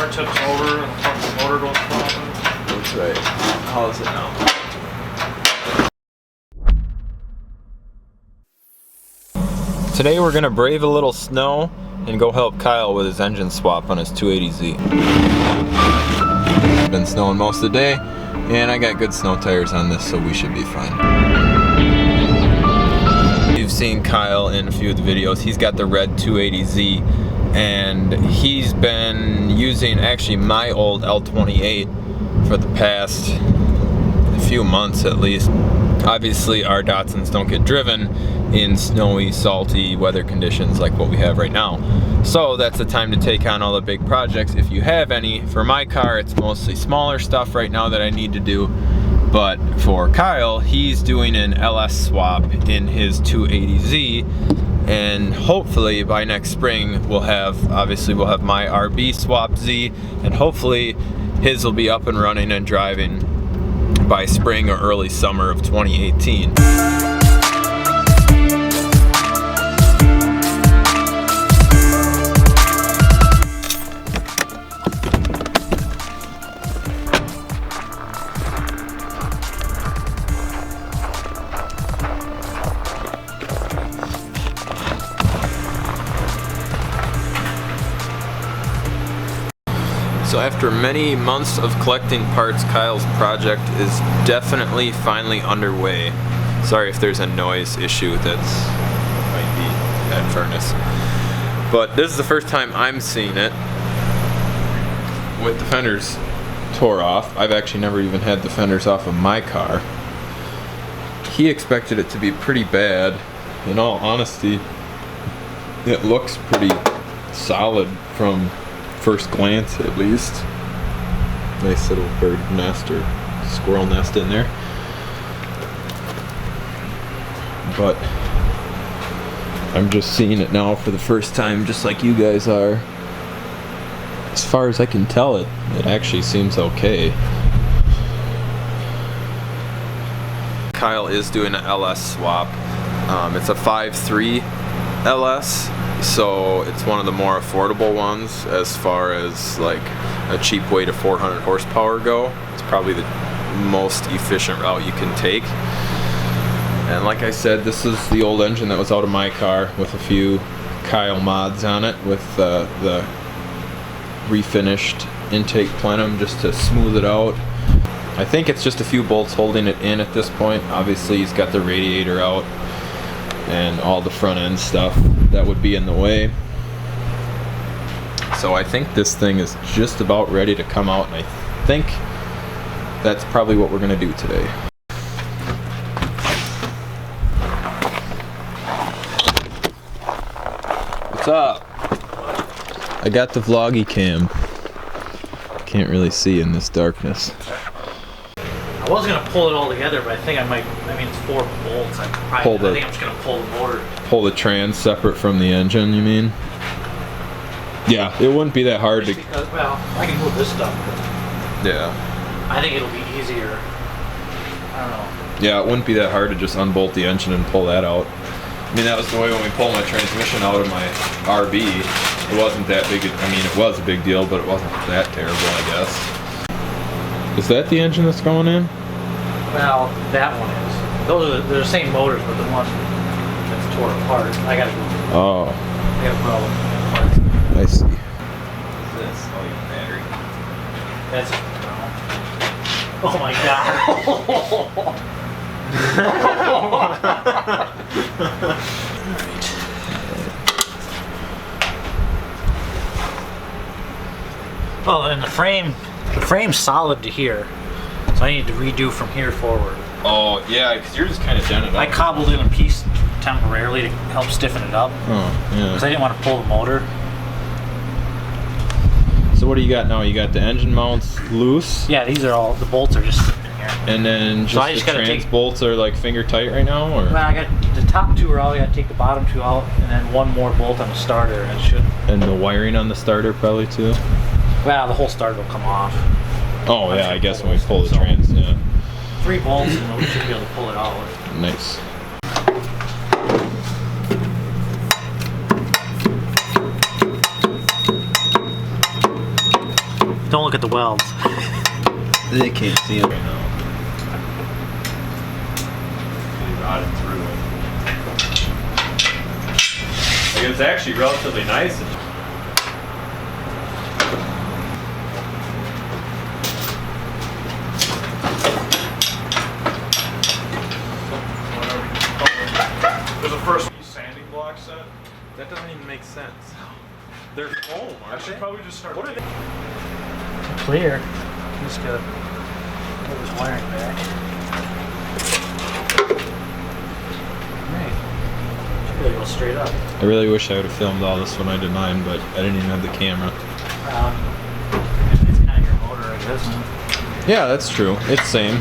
car tips over and the motor goes flying. That's right. How is it now? Today we're gonna brave a little snow and go help Kyle with his engine swap on his 280Z. It's been snowing most of the day, and I got good snow tires on this, so we should be fine. You've seen Kyle in a few of the videos. He's got the red 280Z, and he's been using actually my old L28 for the past few months at least. Obviously our Datsuns don't get driven in snowy, salty weather conditions like what we have right now. So that's the time to take on all the big projects if you have any. For my car, it's mostly smaller stuff right now that I need to do. But for Kyle, he's doing an LS swap in his 280Z. And hopefully by next spring, we'll have my RB swap Z, and hopefully his will be up and running and driving by spring or early summer of 2018. So after many months of collecting parts, Kyle's project is definitely finally underway. Sorry if there's a noise issue might be that furnace. But this is the first time I'm seeing it with the fenders tore off. I've actually never even had the fenders off of my car. He expected it to be pretty bad. In all honesty, it looks pretty solid from first glance, at least. Nice little bird nest or squirrel nest in there. But I'm just seeing it now for the first time, just like you guys are. As far as I can tell, it actually seems okay. Kyle is doing an LS swap. It's a 5.3 LS. So it's one of the more affordable ones as far as like a cheap way to 400 horsepower go. It's probably the most efficient route you can take. And like I said, this is the old engine that was out of my car with a few Kyle mods on it with the refinished intake plenum just to smooth it out. I think it's just a few bolts holding it in at this point. Obviously he's got the radiator out and all the front end stuff that would be in the way. So I think this thing is just about ready to come out, and I think that's probably what we're gonna do today. What's up? I got the vloggy cam. Can't really see in this darkness. I was gonna pull it all together, but I think I might. I mean, it's 4 bolts. I think I'm just gonna pull the motor. Pull the trans separate from the engine, you mean? Yeah, it wouldn't be that hard just because, well, I can move this stuff. Yeah. I think it'll be easier. I don't know. Yeah, it wouldn't be that hard to just unbolt the engine and pull that out. I mean, that was the way when we pulled my transmission out of my RB. It wasn't that big. I mean, it was a big deal, but it wasn't that terrible, I guess. Is that the engine that's going in? Well, that one is. They're the same motors, but the one that's tore apart, I gotta go. Oh. I gotta put all the parts. I see. What's this? Oh, your battery. That's. Oh my god. Well, and the frame's solid to here, so I need to redo from here forward. Oh, yeah, because you're just kind of dented up. I cobbled in a piece temporarily to help stiffen it up. Oh, yeah. Because I didn't want to pull the motor. So what do you got now? You got the engine mounts loose? Yeah, these are all, the bolts are just sitting in here. And then just the trans bolts are like finger tight right now? Or? Well, I got the top 2 are out, I got to take the bottom 2 out, and then 1 more bolt on the starter, and it should. And the wiring on the starter probably too? Well, the whole starter will come off. Oh yeah, I guess when we pull the trans, yeah. 3 bolts and we should be able to pull it out. Nice. Don't look at the welds. They can't see them right now. They rotted through it. Like, it's actually relatively nice. There's a first sanding block set. That doesn't even make sense. They're foam, I aren't should they? probably just start. What are they? Clear. Just gotta pull this wiring back. Right. Should really go straight up. I really wish I would have filmed all this when I did mine, but I didn't even have the camera. It's kind of your motor, I guess. Huh? Yeah, that's true. It's same.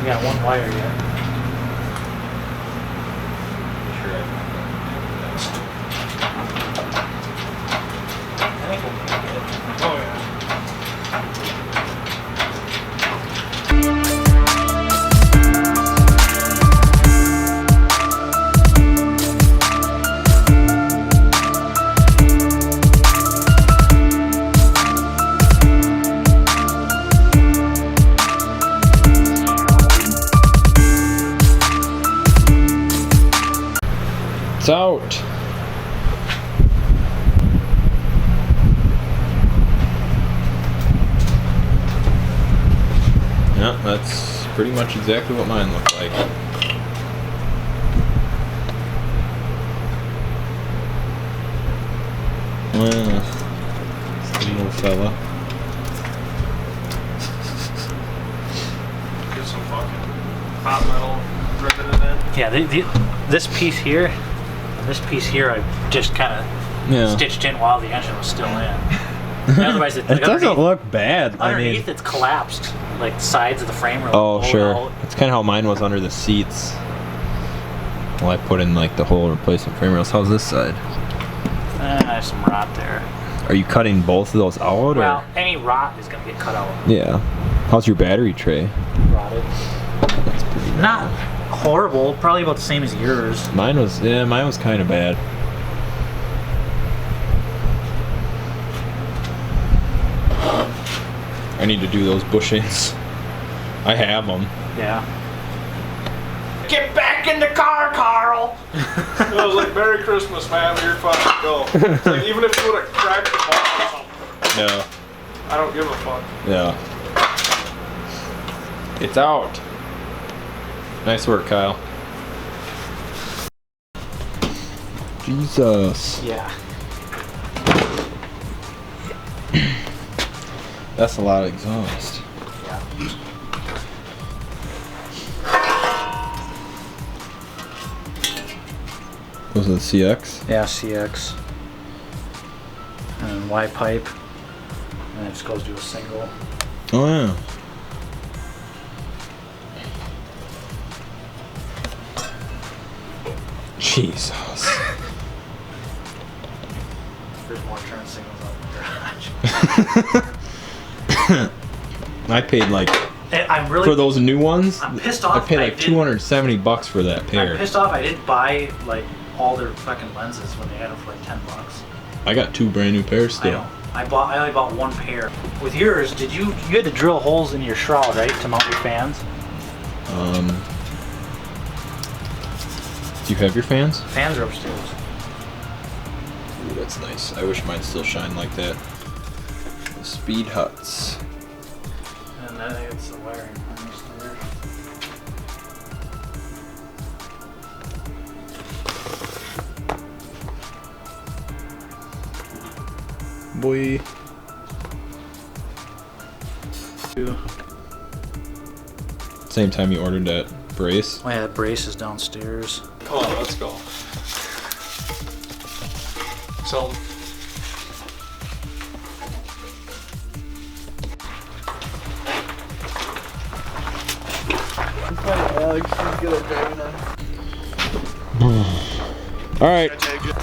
We got one wire yet. I think we'll make it. Oh yeah. It's out. Yeah, that's pretty much exactly what mine looked like. Well, it's the little fella. Get some fucking hot metal riveted in. Yeah, this piece here, and this piece here, I just kind of stitched in while the engine was still in. Otherwise, It doesn't look bad. Underneath, it's collapsed, like the sides of the frame are Oh, blown sure. out. That's kind of how mine was under the seats. Well, I put in like the whole replacement frame rails. How's this side? There's some rot there. Are you cutting both of those out? Well, or? any rot is going to get cut out. Yeah. How's your battery tray? Rotted. That's pretty bad. Not horrible. Probably about the same as yours. Mine was kind of bad. I need to do those bushings. I have them. Yeah. Get back in the car, Carl! I was like, Merry Christmas, man. You're fine to go. It's like, even if you would have cracked the ball or something, Yeah. I don't give a fuck. Yeah. It's out. Nice work, Kyle. Jesus. Yeah. That's a lot of exhaust. Yeah. Those are the CX? Yeah, CX. And Y pipe. And it just goes to a single. Oh, yeah. Jesus. There's more turn signals out in the garage. I paid like, I'm really for those new ones, I'm pissed off. I paid like $270 for that pair. I'm pissed off I didn't buy like all their fucking lenses when they had them for like $10. I got 2 brand new pairs I still. know. I only bought one pair. With yours, did you had to drill holes in your shroud, right, to mount your fans? Do you have your fans? Fans are upstairs. Ooh, that's nice. I wish mine still shined like that. The Speed Huts. And I think it's the wiring harness there. Boy. Same time you ordered that brace. Oh yeah, the brace is downstairs. Come on, let's go. So, Alex, she's good at driving on. All right. take it.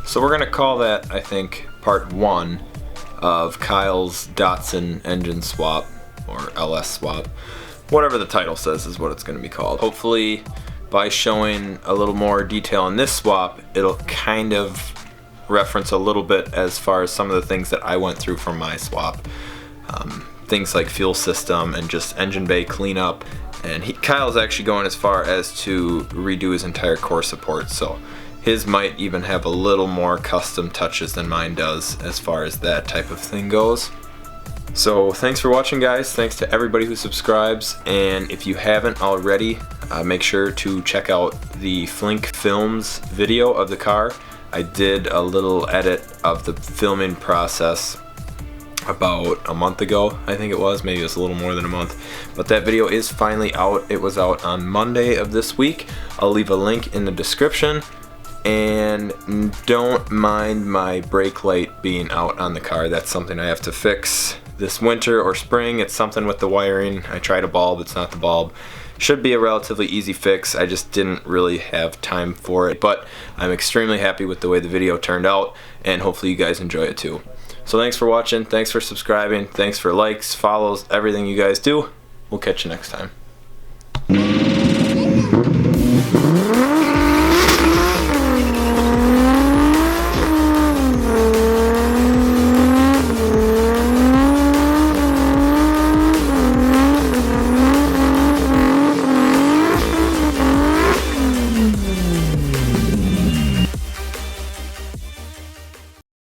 So we're gonna call that, I think, part 1. of Kyle's Datsun engine swap, or LS swap. Whatever the title says is what it's going to be called. Hopefully by showing a little more detail in this swap, it'll kind of reference a little bit as far as some of the things that I went through for my swap. Things like fuel system and just engine bay cleanup. And Kyle's actually going as far as to redo his entire core support, so his might even have a little more custom touches than mine does as far as that type of thing goes. So thanks for watching, guys. Thanks to everybody who subscribes, and if you haven't already, make sure to check out the FLINK Films video of the car. I did a little edit of the filming process about a month ago, I think it was. Maybe it was a little more than a month, but that video is finally out. It was out on Monday of this week. I'll leave a link in the description. And don't mind my brake light being out on the car. That's something I have to fix this winter or spring. It's something with the wiring. I tried a bulb, it's not the bulb. Should be a relatively easy fix. I just didn't really have time for it, but I'm extremely happy with the way the video turned out, and hopefully you guys enjoy it too. So thanks for watching, thanks for subscribing, thanks for likes, follows, everything you guys do. We'll catch you next time.